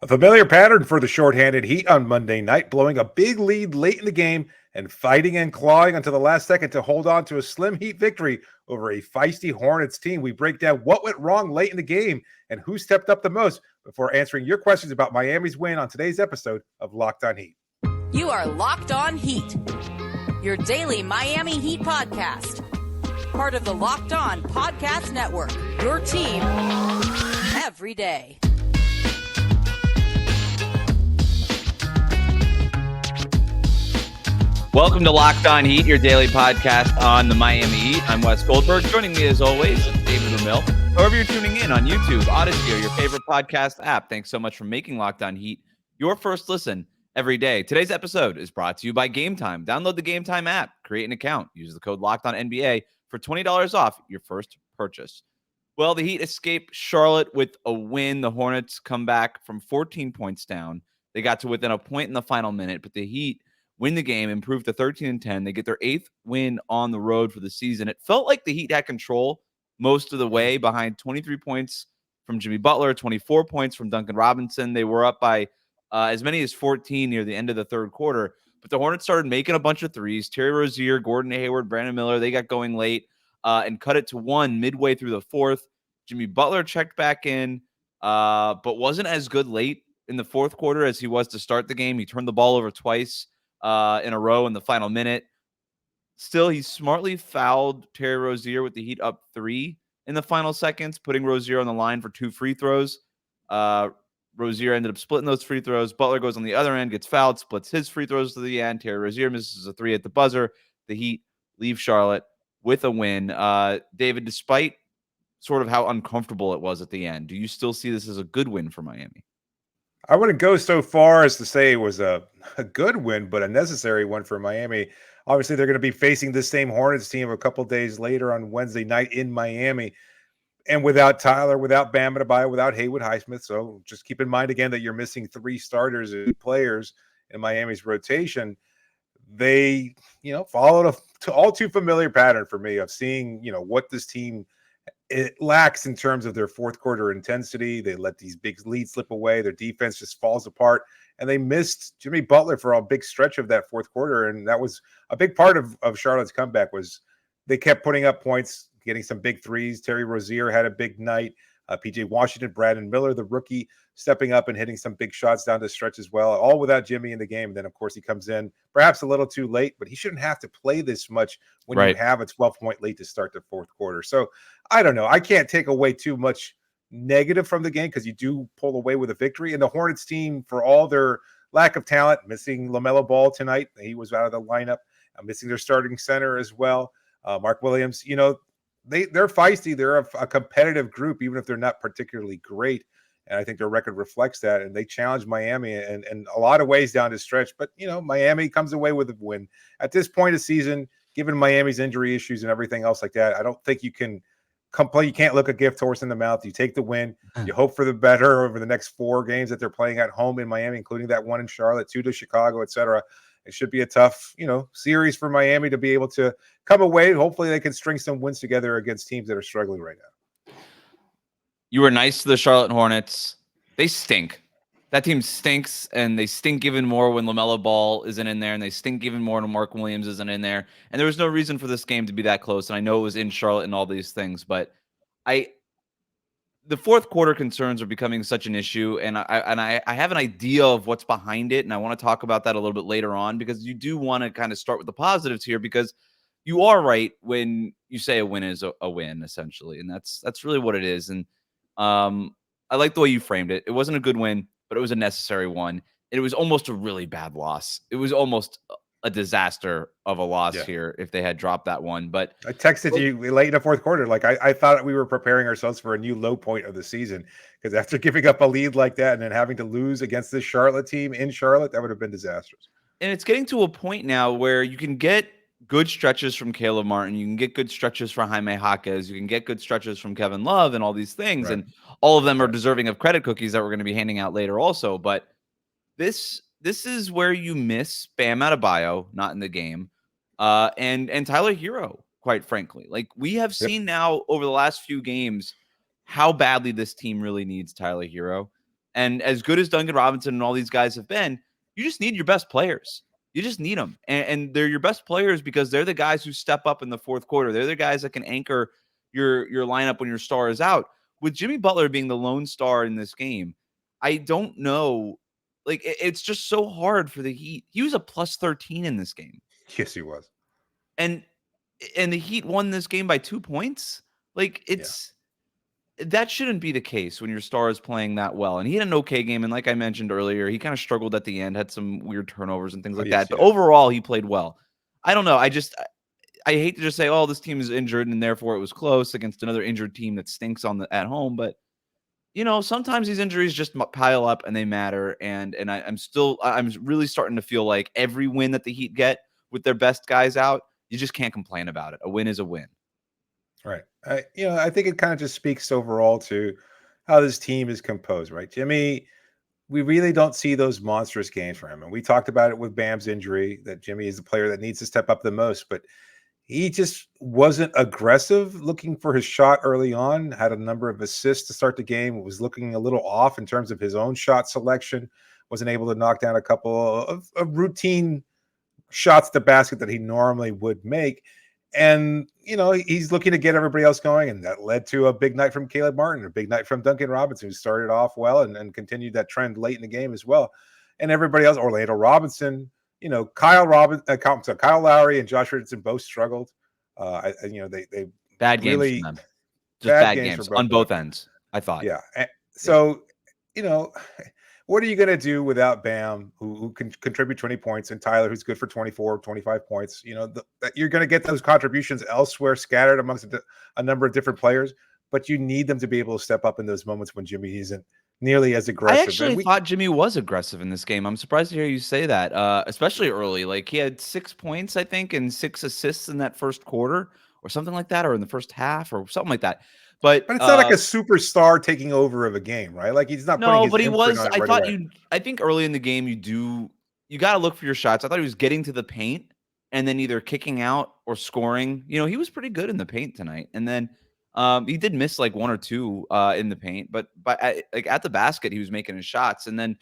A familiar pattern for the shorthanded Heat on Monday night, blowing a big lead late in the game and fighting and clawing until the last second to hold on to a slim Heat victory over a feisty Hornets team. We break down what went wrong late in the game and who stepped up the most before answering your questions about Miami's win on today's episode of Locked On Heat. You are Locked On Heat, your daily Miami Heat podcast. Part of the Locked On Podcast Network, your team every day. Welcome to Locked On Heat, your daily podcast on the Miami Heat. I'm Wes Goldberg. Joining me as always, David Ramil. However you're tuning in on YouTube, Odyssey, or your favorite podcast app, thanks so much for making Locked On Heat your first listen every day. Today's episode is brought to you by Gametime. Download the Gametime app, create an account, use the code LOCKEDONNBA for $20 off your first purchase. Well, the Heat escape Charlotte with a win. The Hornets come back from 14 points down. They got to within a point in the final minute, but the Heat win the game, improve to 13-10. They get their 8th win on the road for the season. It felt like the Heat had control most of the way, behind 23 points from Jimmy Butler, 24 points from Duncan Robinson. They were up by as many as 14 near the end of the third quarter. But the Hornets started making a bunch of threes. Terry Rozier, Gordon Hayward, Brandon Miller, they got going late and cut it to one midway through the fourth. Jimmy Butler checked back in, but wasn't as good late in the fourth quarter as he was to start the game. He turned the ball over twice in a row in the final minute. Still, he smartly fouled Terry Rozier with the Heat up 3 in the final seconds, putting Rozier on the line for 2 free throws. Rozier ended up splitting those free throws. Butler goes on the other end, gets fouled, splits his free throws to the end. Terry Rozier misses a 3 at the buzzer. The Heat leave Charlotte with a win. David, despite sort of how uncomfortable it was at the end, do you still see this as a good win for Miami? I wouldn't go so far as to say it was a good win, but a necessary one for Miami. Obviously, they're going to be facing the same Hornets team a couple days later on Wednesday night in Miami. And without Tyler, without Bam Adebayo, without Haywood Highsmith. So just keep in mind, again, that you're missing 3 starters and players in Miami's rotation. They, followed all too familiar pattern for me of seeing, what this team it lacks in terms of their fourth quarter intensity. They let these big leads slip away. Their defense just falls apart. And they missed Jimmy Butler for a big stretch of that fourth quarter. And that was a big part of Charlotte's comeback was they kept putting up points, getting some big threes. Terry Rozier had a big night. PJ Washington, Brandon Miller, the rookie, stepping up and hitting some big shots down the stretch as well, all without Jimmy in the game. And then, of course, he comes in perhaps a little too late, but he shouldn't have to play this much when you have a 12-point lead to start the fourth quarter. So I don't know. I can't take away too much negative from the game because you do pull away with a victory. And the Hornets team, for all their lack of talent, missing LaMelo Ball tonight, he was out of the lineup, missing their starting center as well. Mark Williams, they're feisty. They're a competitive group, even if they're not particularly great. And I think their record reflects that. And they challenged Miami in a lot of ways down the stretch. But, Miami comes away with a win. At this point of season, given Miami's injury issues and everything else like that, I don't think you can complain. You can't look a gift horse in the mouth. You take the win. You hope for the better over the next 4 games that they're playing at home in Miami, including that one in Charlotte, 2 to Chicago, et cetera. It should be a tough, series for Miami to be able to come away. Hopefully they can string some wins together against teams that are struggling right now. You were nice to the Charlotte Hornets. They stink. That team stinks, and they stink even more when LaMelo Ball isn't in there, and they stink even more when Mark Williams isn't in there. And there was no reason for this game to be that close, and I know it was in Charlotte and all these things, but the fourth quarter concerns are becoming such an issue, and I have an idea of what's behind it, and I want to talk about that a little bit later on, because you do want to kind of start with the positives here, because you are right when you say a win is a win, essentially, and that's really what it is. And I like the way you framed it. It wasn't a good win, but it was a necessary one. It was almost a really bad loss. It was almost a disaster of a loss here if they had dropped that one. But I texted you late in the fourth quarter. Like I thought we were preparing ourselves for a new low point of the season, because after giving up a lead like that and then having to lose against this Charlotte team in Charlotte, that would have been disastrous. And it's getting to a point now where you can get good stretches from Caleb Martin. You can get good stretches from Jaime Jaquez. You can get good stretches from Kevin Love and all these things. Right. And all of them are deserving of credit cookies that we're going to be handing out later also. But this is where you miss Bam Adebayo, not in the game, and Tyler Hero, quite frankly. Like, we have seen now over the last few games how badly this team really needs Tyler Hero. And as good as Duncan Robinson and all these guys have been, you just need your best players. You just need them. And they're your best players because they're the guys who step up in the fourth quarter. They're the guys that can anchor your lineup when your star is out. With Jimmy Butler being the lone star in this game, I don't know. Like, it's just so hard for the Heat. He was a plus 13 in this game. Yes, he was. And the Heat won this game by 2 points. Like, that shouldn't be the case when your star is playing that well. And he had an okay game. And like I mentioned earlier, he kind of struggled at the end, had some weird turnovers and things like that. But overall, he played well. I don't know. I hate to just say, oh, this team is injured and therefore it was close against another injured team that stinks at home. But, sometimes these injuries just pile up and they matter. And I'm really starting to feel like every win that the Heat get with their best guys out, you just can't complain about it. A win is a win. Right. I think it kind of just speaks overall to how this team is composed, right? Jimmy, we really don't see those monstrous games for him. And we talked about it with Bam's injury, that Jimmy is the player that needs to step up the most, but he just wasn't aggressive looking for his shot early on, had a number of assists to start the game, was looking a little off in terms of his own shot selection, wasn't able to knock down a couple of routine shots to basket that he normally would make. And, he's looking to get everybody else going. And that led to a big night from Caleb Martin, a big night from Duncan Robinson, who started off well and continued that trend late in the game as well. And everybody else, Orlando Robinson, Kyle Lowry and Josh Richardson both struggled. They bad games really, for them. Just bad games on both ends, I thought. Yeah. So, what are you going to do without Bam, who can contribute 20 points, and Tyler, who's good for 24, 25 points? You're going to get those contributions elsewhere scattered amongst a number of different players, but you need them to be able to step up in those moments when Jimmy isn't nearly as aggressive. I actually thought Jimmy was aggressive in this game. I'm surprised to hear you say that, especially early. Like, he had 6 points, I think, and 6 assists in that first quarter or something like that, or in the first half or something like that. But it's not like a superstar taking over of a game, right? Like, he's not. No, but he was. I think early in the game, you got to look for your shots. I thought he was getting to the paint and then either kicking out or scoring. He was pretty good in the paint tonight. And then he did miss like 1 or 2 in the paint, but at the basket, he was making his shots. And then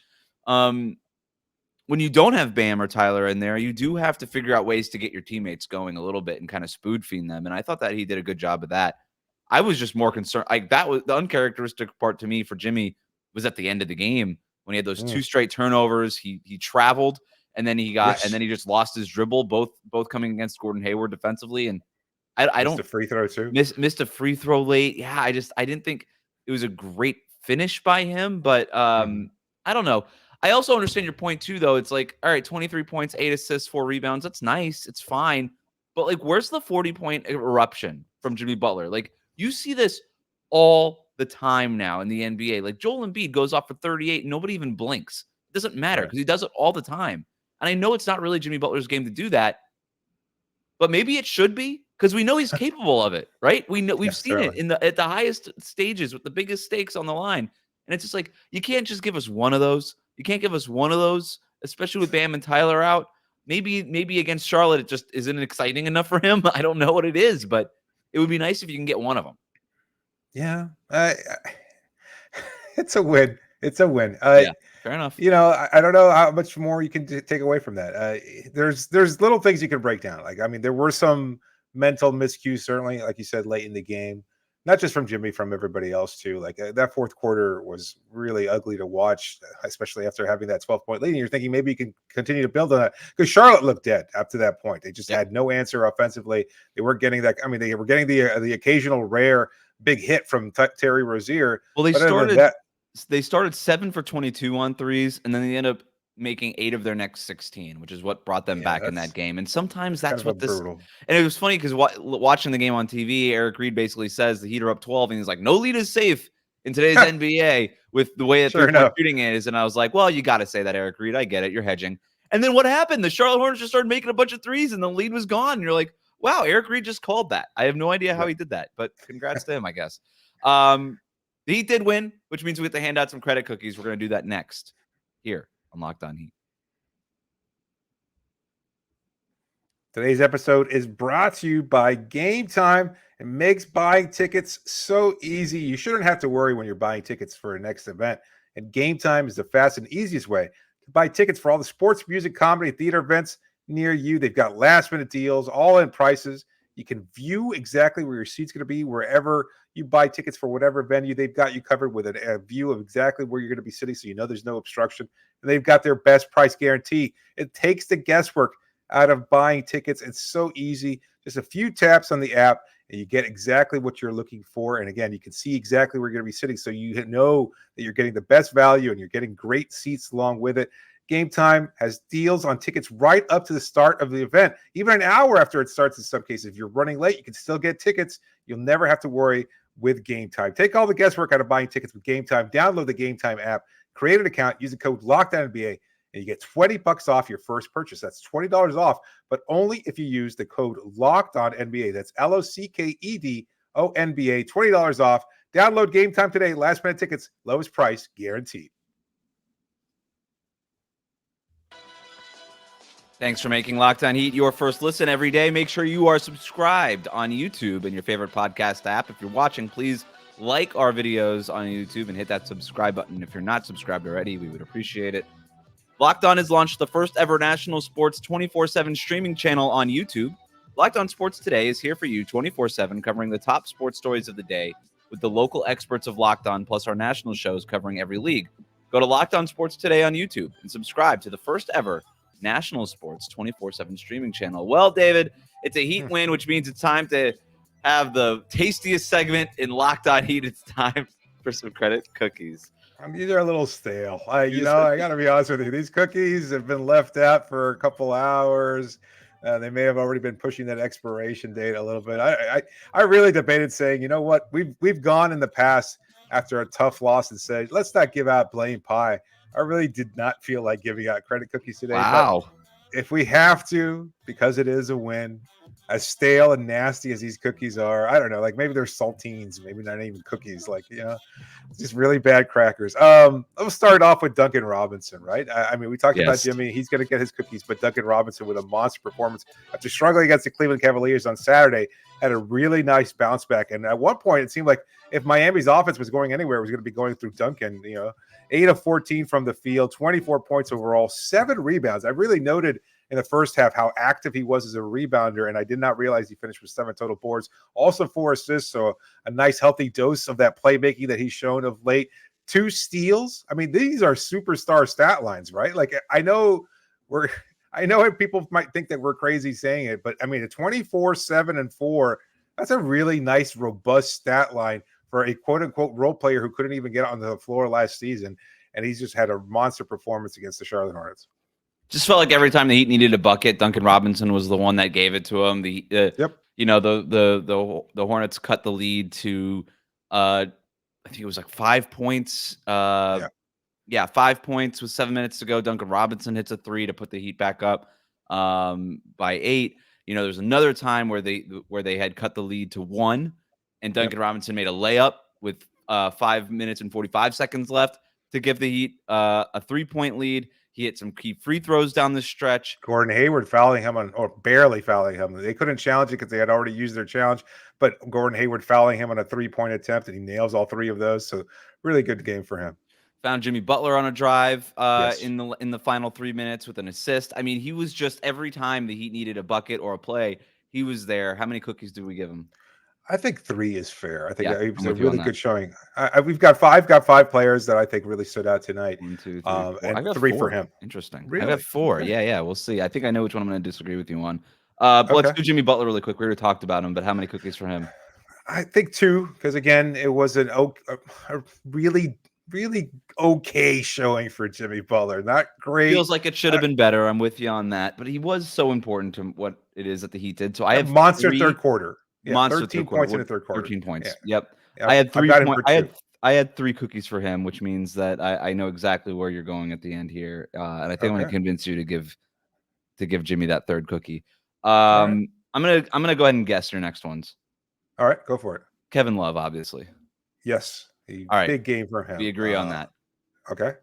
when you don't have Bam or Tyler in there, you do have to figure out ways to get your teammates going a little bit and kind of spoon feed them. And I thought that he did a good job of that. I was just more concerned. That was the uncharacteristic part to me for Jimmy was at the end of the game when he had those 2 straight turnovers. He traveled and then he just lost his dribble, both coming against Gordon Hayward defensively. And I don't missed a free throw too. Missed a free throw late. Yeah, I didn't think it was a great finish by him, but I don't know. I also understand your point too, though. It's like, all right, 23 points, 8 assists, 4 rebounds. That's nice. It's fine. But like, where's the 40-point eruption from Jimmy Butler? Like, you see this all the time now in the NBA. Like, Joel Embiid goes off for 38 and nobody even blinks. It doesn't matter because he does it all the time. And I know it's not really Jimmy Butler's game to do that, but maybe it should be because we know he's capable of it, right? We've seen it at the highest stages with the biggest stakes on the line. And it's just like, you can't just give us one of those. You can't give us one of those, especially with Bam and Tyler out. Maybe against Charlotte, it just isn't exciting enough for him. I don't know what it is, but it would be nice if you can get one of them. Yeah. It's a win. It's a win. Yeah, fair enough. I don't know how much more you can take away from that. There's little things you can break down. Like, I mean, there were some mental miscues, certainly, like you said, late in the game. Not just from Jimmy, from everybody else too. Like, that fourth quarter was really ugly to watch, especially after having that 12-point lead. And you're thinking maybe you can continue to build on that because Charlotte looked dead up to that point. They just had no answer offensively. They weren't getting that. I mean, they were getting the occasional rare big hit from Terry Rozier. Well, they started 7 for 22 on threes, and then they ended up making 8 of their next 16, which is what brought them back in that game. And sometimes that's what this. Brutal. And it was funny because watching the game on TV, Eric Reed basically says the Heat are up 12, and he's like, "No lead is safe in today's NBA with the way that they're shooting is." And I was like, "Well, you got to say that, Eric Reed. I get it. You're hedging." And then what happened? The Charlotte Hornets just started making a bunch of threes, and the lead was gone. And you're like, "Wow, Eric Reed just called that." I have no idea how he did that, but congrats to him, I guess. The Heat did win, which means we have to hand out some credit cookies. We're going to do that next here on Locked On Heat. Today's episode is brought to you by Gametime. It makes buying tickets so easy. You shouldn't have to worry when you're buying tickets for a next event. And Gametime is the fast and easiest way to buy tickets for all the sports, music, comedy, theater events near you. They've got last-minute deals, all-in prices. You can view exactly where your seat's going to be wherever you buy tickets for whatever venue. They've got you covered with a view of exactly where you're going to be sitting, so you know there's no obstruction. And they've got their best price guarantee. It takes the guesswork out of buying tickets. It's so easy. Just a few taps on the app, and you get exactly what you're looking for. And again, you can see exactly where you're going to be sitting, so you know that you're getting the best value and you're getting great seats along with it. Gametime has deals on tickets right up to the start of the event, even an hour after it starts in some cases. If you're running late, you can still get tickets. You'll never have to worry with Gametime. Take all the guesswork out of buying tickets with Gametime. Download the Gametime app, create an account, use the code LOCKEDONNBA, and you get $20 off your first purchase. That's $20 off, but only if you use the code LOCKEDONNBA. That's LOCKEDONBA, $20 off. Download Gametime today. Last minute tickets, lowest price guaranteed. Thanks for making Locked On Heat your first listen every day. Make sure you are subscribed on YouTube and your favorite podcast app. If you're watching, please like our videos on YouTube and hit that subscribe button. If you're not subscribed already, we would appreciate it. Locked On has launched the first ever national sports 24/7 streaming channel on YouTube. Locked On Sports Today is here for you 24/7, covering the top sports stories of the day with the local experts of Locked On, plus our national shows covering every league. Go to Locked On Sports Today on YouTube and subscribe to the first ever national sports 24/7 streaming channel. Well, David, it's a Heat win, which means it's time to have the tastiest segment in Locked On Heat. It's time for some credit cookies. These are a little stale. I got to be honest with you. These cookies have been left out for a couple hours. They may have already been pushing that expiration date a little bit. I really debated saying, you know what, we've gone in the past after a tough loss and said, let's not give out blame pie. I really did not feel like giving out credit cookies today. Wow. But if we have to, because it is a win, as stale and nasty as these cookies are, I don't know, like maybe they're saltines, maybe not even cookies, like, just really bad crackers. Let's start off with Duncan Robinson, right? I mean, we talked about Jimmy. He's going to get his cookies, but Duncan Robinson with a monster performance after struggling against the Cleveland Cavaliers on Saturday had a really nice bounce back. And at one point, it seemed like if Miami's offense was going anywhere, it was going to be going through Duncan. 8 of 14 from the field, 24 points overall, 7 rebounds. I really noted in the first half how active he was as a rebounder, and I did not realize he finished with 7 total boards. Also 4 assists, so a nice healthy dose of that playmaking that he's shown of late. 2 steals. I mean, these are superstar stat lines, right? Like, I know people might think that we're crazy saying it, but I mean, a 24, 7, and 4, that's a really nice, robust stat line for a quote-unquote role player who couldn't even get on the floor last season, and he's just had a monster performance against the Charlotte Hornets. Just felt like every time the Heat needed a bucket, Duncan Robinson was the one that gave it to him. The Hornets cut the lead to I think it was like 5 points. 5 points with 7 minutes to go. Duncan Robinson hits a 3 to put the Heat back up by 8. There's another time where they had cut the lead to 1, and Duncan Robinson made a layup with 5 minutes and 45 seconds left to give the Heat a 3-point lead. He hit some key free throws down the stretch. Gordon Hayward fouling him or barely fouling him. They couldn't challenge it because they had already used their challenge, but Gordon Hayward fouling him on a 3-point attempt, and he nails all 3 of those. So really good game for him. Found Jimmy Butler on a drive in the final 3 minutes with an assist. I mean, he was just every time the Heat needed a bucket or a play, he was there. How many cookies did we give him? I think 3 is fair. I think it was a I'm with you on really that. good showing. We've got five players that I think really stood out tonight. 1, 2, 3, 4. And I got 3 4. for him. Interesting. Really? I got 4. Okay. Yeah. We'll see. I think I know which one I'm going to disagree with you on. Let's do Jimmy Butler really quick. We already talked about him, but how many cookies for him? I think 2, because again, it was a really, really okay showing for Jimmy Butler. Not great. Feels like it should have been better. I'm with you on that, but he was so important to what it is that the Heat did. So I have monster third quarter. Yeah, monster 13 third quarter. points in the third quarter. 13 points. Yeah. Yep. Yeah, I had 3 points. I had 3 cookies for him, which means that I know exactly where you're going at the end here, and I think I'm going to convince you to give Jimmy that 3rd cookie. I'm gonna go ahead and guess your next ones. All right, go for it. Kevin Love, obviously. Yes, All right. big game for him. We agree on that. Okay.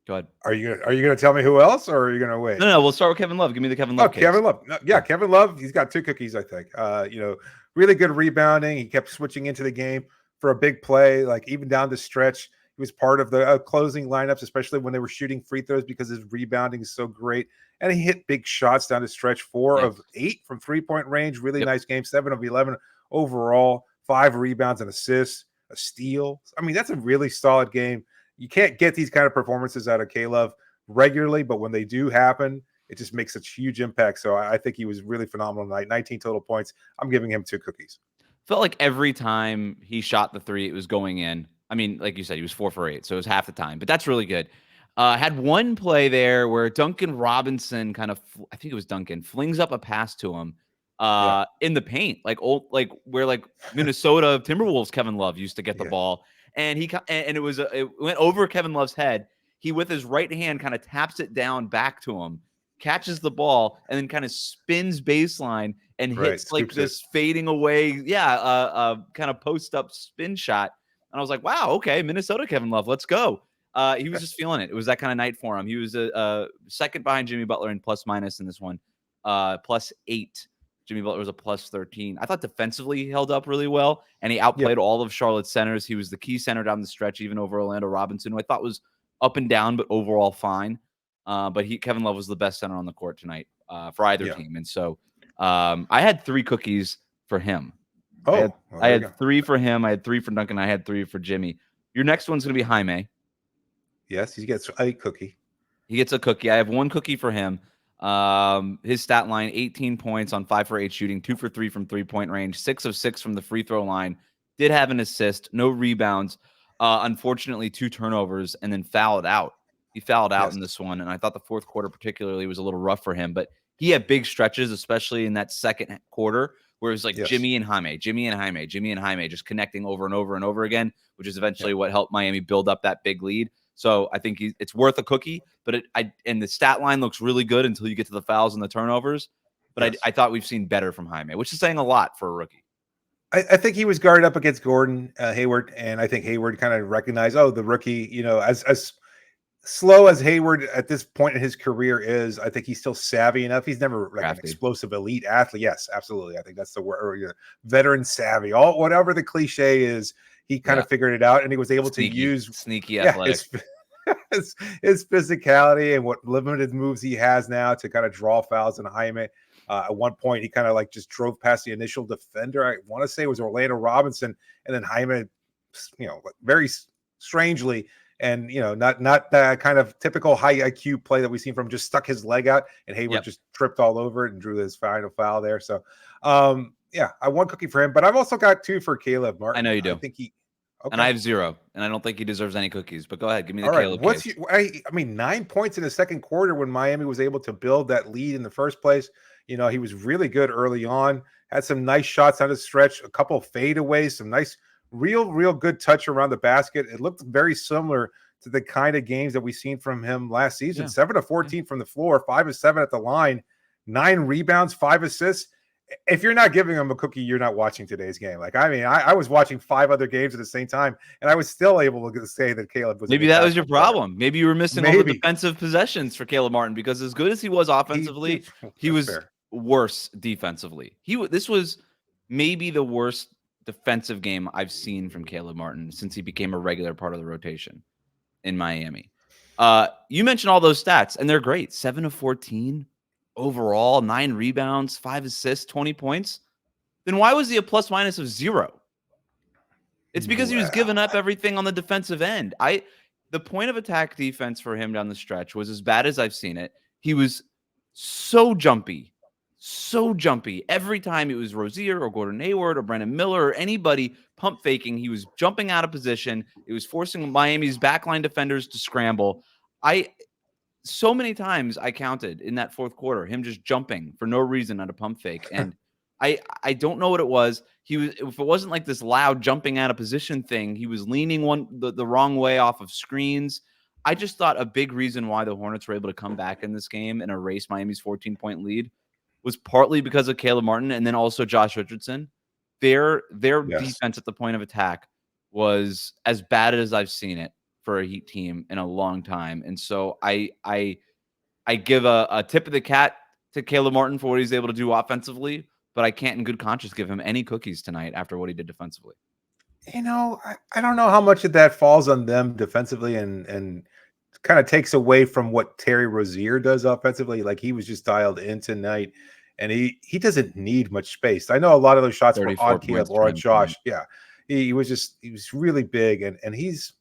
Go ahead. Are you gonna tell me who else, or are you gonna wait? No. We'll start with Kevin Love. Give me the Kevin Love case. Kevin Love. Kevin Love. He's got 2 cookies, I think. Really good rebounding. He kept switching into the game for a big play, like even down the stretch. He was part of the closing lineups, especially when they were shooting free throws because his rebounding is so great. And he hit big shots down the stretch, 4 of 8 from three-point range. Really nice game, 7 of 11 overall, 5 rebounds and assists, a steal. I mean, that's a really solid game. You can't get these kind of performances out of Caleb regularly, but when they do happen, it just makes such huge impact. So I think he was really phenomenal tonight. 19 total points. I'm giving him 2 cookies. Felt like every time he shot the three, it was going in. I mean, like you said, he was 4 for 8, so it was half the time, but that's really good. Had one play there where Duncan Robinson I think it was Duncan, flings up a pass to him in the paint, like where Minnesota Timberwolves Kevin Love used to get the ball, and it went over Kevin Love's head. He with his right hand kind of taps it down back to him, catches the ball, and then kind of spins baseline and hits like this fading away, kind of post up spin shot. And I was like, wow, okay, Minnesota Kevin Love, let's go. He was just feeling it. It was that kind of night for him. He was second behind Jimmy Butler in plus minus in this one, +8. Jimmy Butler was a +13. I thought defensively he held up really well, and he outplayed all of Charlotte's centers. He was the key center down the stretch, even over Orlando Robinson, who I thought was up and down, but overall fine. But Kevin Love was the best center on the court tonight for either team. And so I had 3 cookies for him. I had 3 for him. I had 3 for Duncan. I had 3 for Jimmy. Your next one's going to be Jaime. Yes, he gets a cookie. He gets a cookie. I have 1 cookie for him. His stat line, 18 points on 5 for 8 shooting, 2 for 3 from 3-point range, 6 of 6 from the free throw line. Did have an assist, no rebounds. Unfortunately, 2 turnovers, and then fouled out. He fouled out in this one, and I thought the fourth quarter particularly was a little rough for him. But he had big stretches, especially in that second quarter, where it was like Jimmy and Jaime, just connecting over and over and over again, which is eventually what helped Miami build up that big lead. So I think it's worth a cookie, but and the stat line looks really good until you get to the fouls and the turnovers. But I thought we've seen better from Jaime, which is saying a lot for a rookie. I think he was guarded up against Gordon Hayward, and I think Hayward kind of recognized, the rookie, as slow as Hayward at this point in his career is, I think he's still savvy enough. He's never like an explosive elite athlete. Yes, absolutely. I think that's the word. Veteran savvy, whatever the cliche is. He kind of figured it out, and he was able to use sneaky athletic. His physicality and what limited moves he has now to kind of draw fouls. And Jaime, at one point, he kind of like just drove past the initial defender. I want to say it was Orlando Robinson, and then Jaime, very strangely, and not that kind of typical high IQ play that we've seen from, just stuck his leg out, and Hayward just tripped all over it and drew his final foul there. So, I 1 cookie for him, but I've also got 2 for Caleb Martin. I know you do. I think he. Okay. And I have 0, and I don't think he deserves any cookies. But go ahead, give me the Caleb case. I mean, 9 points in the second quarter when Miami was able to build that lead in the first place. He was really good early on. Had some nice shots on the stretch, a couple of fadeaways, some nice, real good touch around the basket. It looked very similar to the kind of games that we've seen from him last season. 7 of 14 from the floor, 5 of 7 at the line, 9 rebounds, 5 assists. If you're not giving him a cookie, you're not watching today's game. Like, I mean, I was watching 5 other games at the same time, and I was still able to say that Caleb was. Maybe that was your problem. Maybe you were missing all the defensive possessions for Caleb Martin, because as good as he was offensively, he was worse defensively. This was maybe the worst defensive game I've seen from Caleb Martin since he became a regular part of the rotation in Miami. You mentioned all those stats, and they're great. 7 of 14. Overall, 9 rebounds, 5 assists, 20 points. Then why was he a plus minus of 0? It's because he was giving up everything on the defensive end. The point of attack defense for him down the stretch was as bad as I've seen it. He was so jumpy. Every time it was Rozier or Gordon Hayward or Brandon Miller or anybody pump faking, he was jumping out of position. It was forcing Miami's backline defenders to scramble. So many times I counted in that fourth quarter, him just jumping for no reason on a pump fake. And I don't know what it was. If it wasn't like this loud jumping out of position thing, he was leaning the wrong way off of screens. I just thought a big reason why the Hornets were able to come back in this game and erase Miami's 14-point lead was partly because of Caleb Martin and then also Josh Richardson. Their defense at the point of attack was as bad as I've seen it for a Heat team in a long time. And so I give a tip of the cap to Caleb Martin for what he's able to do offensively, but I can't in good conscience give him any cookies tonight after what he did defensively. I don't know how much of that falls on them defensively and kind of takes away from what Terry Rozier does offensively. Like he was just dialed in tonight, and he doesn't need much space. I know a lot of those shots were 34 on Caleb points or for on him Josh. tonight. Yeah, he was really big, and he's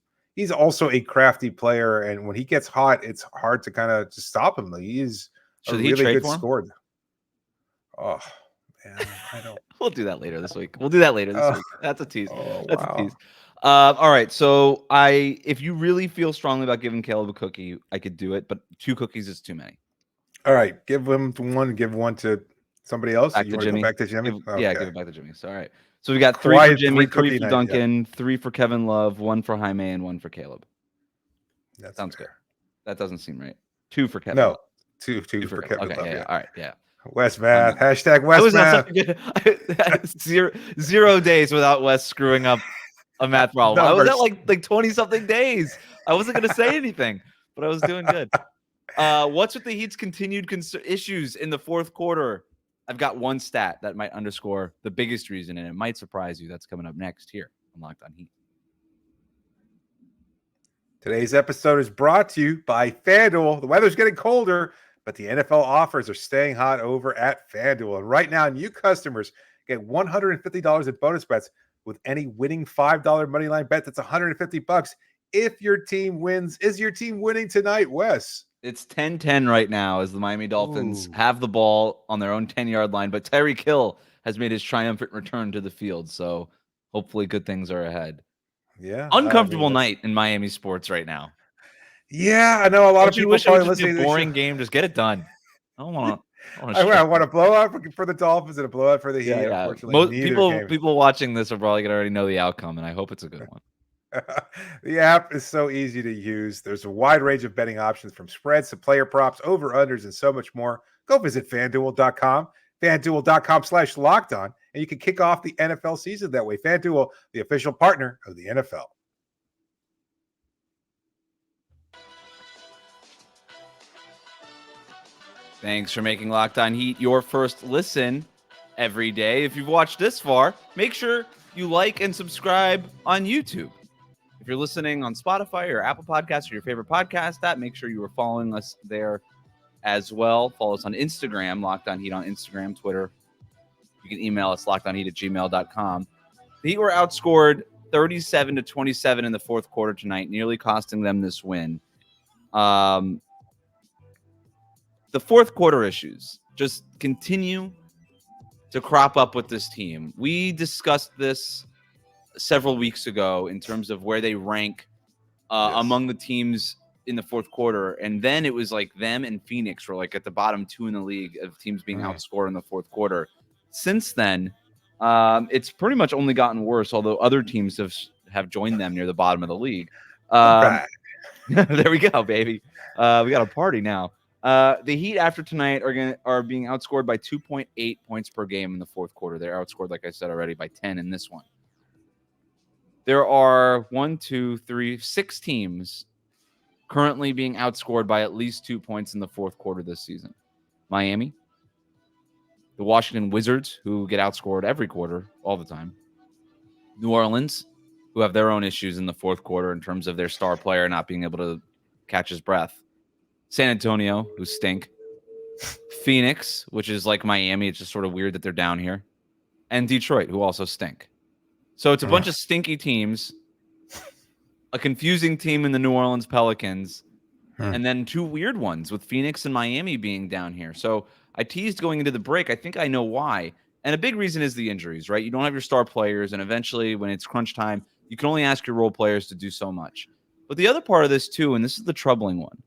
also a crafty player. And when he gets hot, it's hard to kind of just stop him. Like, he's a Should he really trade good for him? scorer. Oh man, I don't. We'll do that later this week. We'll do that later this Oh, week. That's a tease. oh That's a wow. tease. All right. So if you really feel strongly about giving Caleb a cookie, I could do it, but 2 cookies is too many. All right, give him one. Give one to somebody else. Back You to want to go Jimmy. back to Jimmy? Yeah, Okay. give it back to Jimmy. So, all right. So we got 3 for Quiet Jimmy, 3 cookie for night. Yeah, Duncan, 3 for Kevin Love, 1 for Jaime, and 1 for Caleb. that Sounds fair. good. That doesn't seem right. 2 for Kevin. No, Love. two for Kevin. Okay, Love, yeah. All right, yeah. West Math. Hashtag I West was not Math. such a good zero days without Wes screwing up a math problem. I was at like 20 something days. I wasn't going to say anything, but I was doing good. What's with the Heat's continued issues in the fourth quarter? I've got one stat that might underscore the biggest reason, and it might surprise you. That's coming up next here on Locked On Heat. Today's episode is brought to you by FanDuel. The weather's getting colder, but the NFL offers are staying hot over at FanDuel. And right now, new customers get $150 in bonus bets with any winning $5 moneyline bet. That's $150 if your team wins. Is your team winning tonight, Wes? It's 10-10 right now as the Miami Dolphins have the ball on their own 10-yard line, but Tyreek Hill has made his triumphant return to the field, so hopefully good things are ahead. Yeah. Uncomfortable night in Miami sports right now. Yeah, I know a lot of people probably listening to to a boring game. Just get it done. I don't want to. I want a blowout for the Dolphins and a blowout for the Heat. Yeah. Unfortunately, people watching this are probably going to already know the outcome, and I hope it's a good one. The app is so easy to use. There's a wide range of betting options from spreads to player props, over-unders, and so much more. Go visit FanDuel.com, FanDuel.com/LockedOn, and you can kick off the NFL season that way. FanDuel, the official partner of the NFL. Thanks for making Locked On Heat your first listen every day. If you've watched this far, make sure you like and subscribe on YouTube. If you're listening on Spotify or Apple Podcasts or your favorite podcast app, make sure you are following us there as well. Follow us on Instagram, Locked On Heat on Instagram, Twitter. You can email us, lockedonheat@gmail.com. The Heat were outscored 37-27 in the fourth quarter tonight, nearly costing them this win. The fourth quarter issues just continue to crop up with this team. We discussed this several weeks ago in terms of where they rank among the teams in the fourth quarter. And then it was like them and Phoenix were like at the bottom 2 in the league of teams being outscored in the fourth quarter. Since then, it's pretty much only gotten worse, although other teams have joined them near the bottom of the league. There we go, baby. We got a party now. The Heat after tonight are being outscored by 2.8 points per game in the fourth quarter. They're outscored, like I said already, by 10 in this one. There are 6 teams currently being outscored by at least 2 points in the fourth quarter this season. Miami, the Washington Wizards, who get outscored every quarter all the time. New Orleans, who have their own issues in the fourth quarter in terms of their star player not being able to catch his breath. San Antonio, who stink. Phoenix, which is like Miami. It's just sort of weird that they're down here. And Detroit, who also stink. So it's a bunch of stinky teams, a confusing team in the New Orleans Pelicans, and then 2 weird ones with Phoenix and Miami being down here. So I teased going into the break. I think I know why. And a big reason is the injuries, right? You don't have your star players, and eventually when it's crunch time, you can only ask your role players to do so much. But the other part of this too, and this is the troubling one,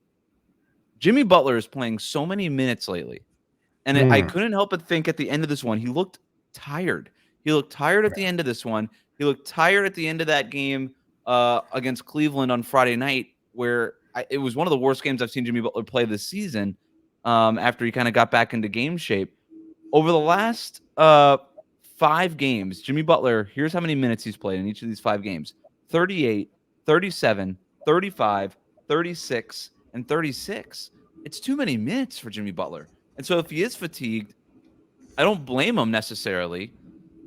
Jimmy Butler is playing so many minutes lately. And I couldn't help but think at the end of this one, he looked tired. He looked tired at the end of this one. He looked tired at the end of that game against Cleveland on Friday night, where it was one of the worst games I've seen Jimmy Butler play this season after he kind of got back into game shape. Over the last 5 games, Jimmy Butler, here's how many minutes he's played in each of these 5 games. 38, 37, 35, 36, and 36. It's too many minutes for Jimmy Butler. And so if he is fatigued, I don't blame him necessarily.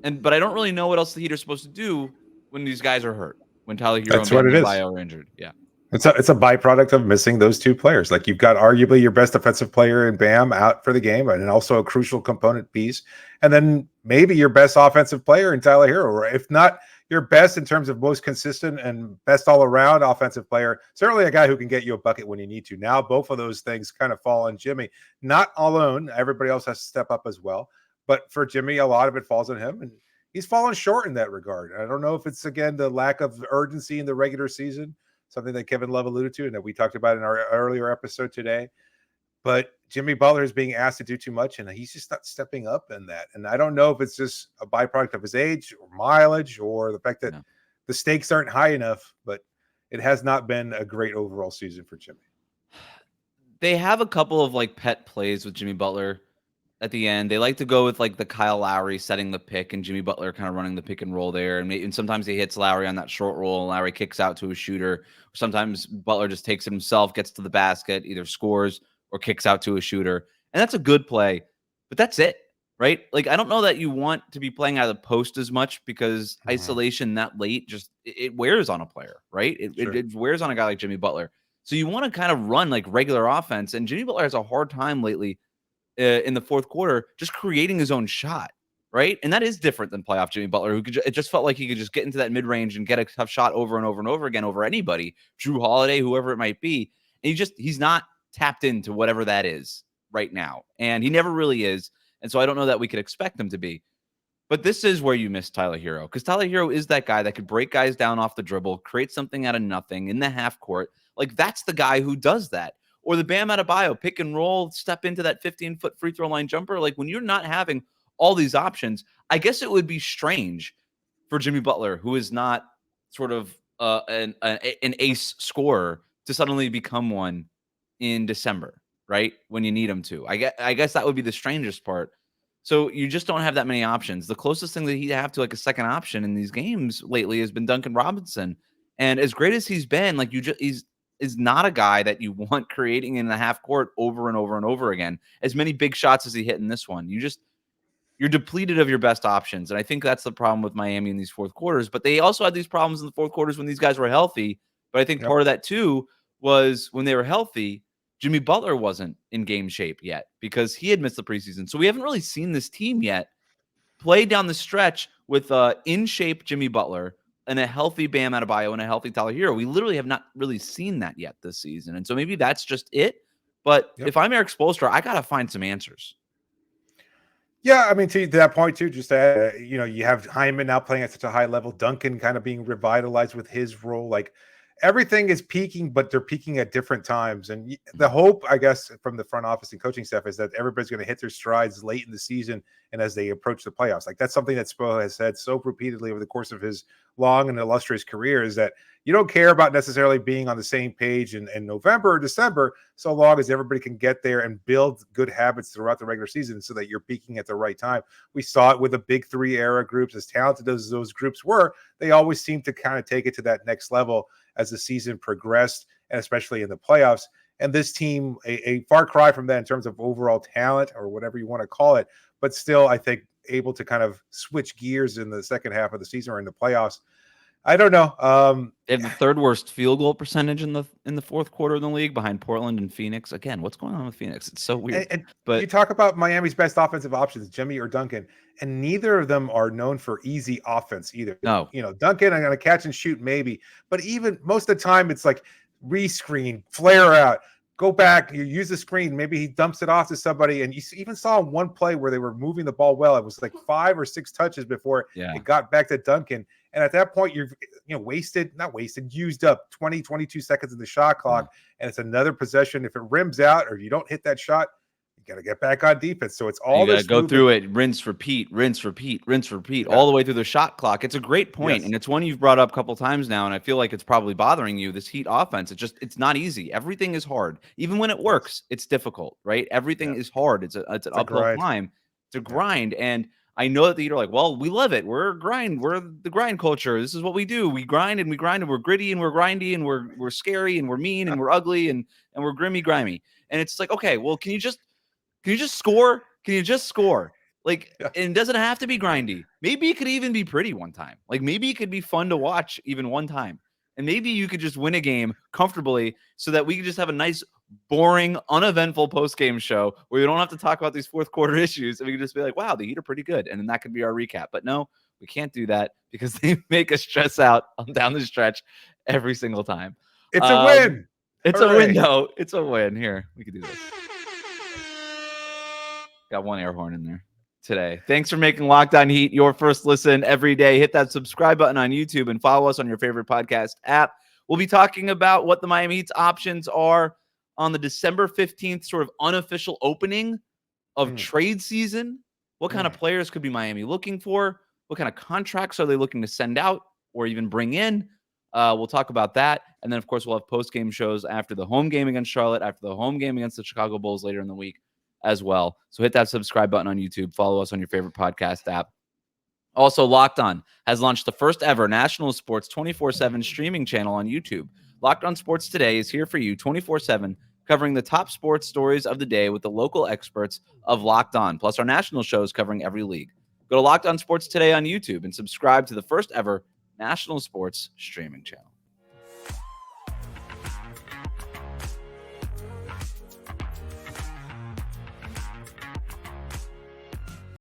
But I don't really know what else the Heat are supposed to do when these guys are hurt, when Tyler Hero That's and what Bam it is. Adebayo are injured. Yeah. It's a byproduct of missing those two players. Like you've got arguably your best defensive player in Bam out for the game, and also a crucial component piece, and then maybe your best offensive player in Tyler Hero, or if not your best in terms of most consistent and best all around offensive player, certainly a guy who can get you a bucket when you need to. Now both of those things kind of fall on Jimmy, not alone. Everybody else has to step up as well, but for Jimmy, a lot of it falls on him, and he's fallen short in that regard. I don't know if it's again the lack of urgency in the regular season, something that Kevin Love alluded to and that we talked about in our earlier episode today. But Jimmy Butler is being asked to do too much, and he's just not stepping up in that. And I don't know if it's just a byproduct of his age or mileage or the fact that the stakes aren't high enough, but it has not been a great overall season for Jimmy. They have a couple of like pet plays with Jimmy Butler at the end. They like to go with like the Kyle Lowry setting the pick and Jimmy Butler kind of running the pick and roll there. And sometimes he hits Lowry on that short roll and Lowry kicks out to a shooter. Sometimes Butler just takes it himself, gets to the basket, either scores or kicks out to a shooter. And that's a good play, but that's it, right? Like, I don't know that you want to be playing out of the post as much because isolation that late just, it wears on a player, right? It wears on a guy like Jimmy Butler. So you want to kind of run like regular offense. And Jimmy Butler has a hard time lately in the fourth quarter, just creating his own shot, right? And that is different than playoff Jimmy Butler, who it just felt like he could just get into that mid-range and get a tough shot over and over and over again over anybody, Drew Holiday, whoever it might be. And he's not tapped into whatever that is right now. And he never really is. And so I don't know that we could expect him to be. But this is where you miss Tyler Hero, because Tyler Hero is that guy that could break guys down off the dribble, create something out of nothing in the half court. Like, that's the guy who does that. Or the Bam Adebayo pick and roll, step into that 15-foot free throw line jumper. Like, when you're not having all these options, I guess it would be strange for Jimmy Butler, who is not sort of an ace scorer, to suddenly become one in December, right? When you need him to. I guess that would be the strangest part. So you just don't have that many options. The closest thing that he'd have to like a second option in these games lately has been Duncan Robinson. And as great as he's been, like, he's not a guy that you want creating in the half court over and over and over again. As many big shots as he hit in this one, you're depleted of your best options. And I think that's the problem with Miami in these fourth quarters. But they also had these problems in the fourth quarters when these guys were healthy. But I think part of that too was when they were healthy, Jimmy Butler wasn't in game shape yet because he had missed the preseason. So we haven't really seen this team yet play down the stretch with in shape Jimmy Butler and a healthy Bam Adebayo and a healthy Tyler Hero. We literally have not really seen that yet this season. And so maybe that's just it. But if I'm Eric Spoelstra, I got to find some answers. Yeah, I mean, to that point too, just to, you have Hyman now playing at such a high level, Duncan kind of being revitalized with his role. Like, everything is peaking, but they're peaking at different times. And the hope, I guess, from the front office and coaching staff is that everybody's going to hit their strides late in the season and as they approach the playoffs. Like, that's something that Spo has said so repeatedly over the course of his long and illustrious career, is that you don't care about necessarily being on the same page in November or December, so long as everybody can get there and build good habits throughout the regular season so that you're peaking at the right time. We saw it with the Big Three era groups. As talented as those groups were, they always seemed to kind of take it to that next level as the season progressed, and especially in the playoffs. And this team, a far cry from that in terms of overall talent or whatever you want to call it, but still, I think, able to kind of switch gears in the second half of the season or in the playoffs. I don't know. They have the third worst field goal percentage in the fourth quarter of the league, behind Portland and Phoenix. Again, what's going on with Phoenix? It's so weird. But you talk about Miami's best offensive options, Jimmy or Duncan, and neither of them are known for easy offense either. No, Duncan, I'm going to catch and shoot maybe, but even most of the time it's like rescreen, flare out, go back, you use the screen, maybe he dumps it off to somebody. And you even saw one play where they were moving the ball well. It was like 5 or 6 touches before it got back to Duncan. And at that point, you've used up 20, 22 seconds of the shot clock. And it's another possession. If it rims out or you don't hit that shot, you got to get back on defense. So it's all you got to go through it, rinse, repeat, all the way through the shot clock. It's a great point, and it's one you've brought up a couple times now, and I feel like it's probably bothering you, this Heat offense. It's not easy. Everything is hard. Even when it works, it's difficult, right? Everything is hard. It's an uphill climb. It's a grind, and I know that the Heat are like, well, we love it. We're the grind culture. This is what we do. We grind and we're gritty and we're grindy and we're scary and we're mean and we're ugly and we're grimy. And it's like, okay, well, can you just score? Can you just score? Like, Yeah. and it doesn't have to be grindy. Maybe it could even be pretty one time. Like, maybe it could be fun to watch even one time. And maybe you could just win a game comfortably so that we could just have a nice, boring, uneventful post-game show where we don't have to talk about these fourth quarter issues. And we can just be like, wow, the Heat are pretty good. And then that could be our recap. But no, we can't do that because they make us stress out down the stretch every single time. It's a win. It's Hooray. a win, though. It's a win. Here, we can do this. Got one air horn in there today. Thanks for making Locked On Heat your first listen every day. Hit that subscribe button on YouTube and follow us on your favorite podcast app. We'll be talking about what the Miami Heat's options are on the December 15th sort of unofficial opening of trade season. What kind of players could be Miami looking for? What kind of contracts are they looking to send out or even bring in? We'll talk about that. And then, of course, we'll have post-game shows after the home game against Charlotte, after the home game against the Chicago Bulls later in the week as well. So hit that subscribe button on YouTube. Follow us on your favorite podcast app. Also, Locked On has launched the first ever national sports 24/7 streaming channel on YouTube. Locked On Sports Today is here for you 24/7, covering the top sports stories of the day with the local experts of Locked On, plus our national shows covering every league. Go to Locked On Sports Today on YouTube and subscribe to the first ever national sports streaming channel.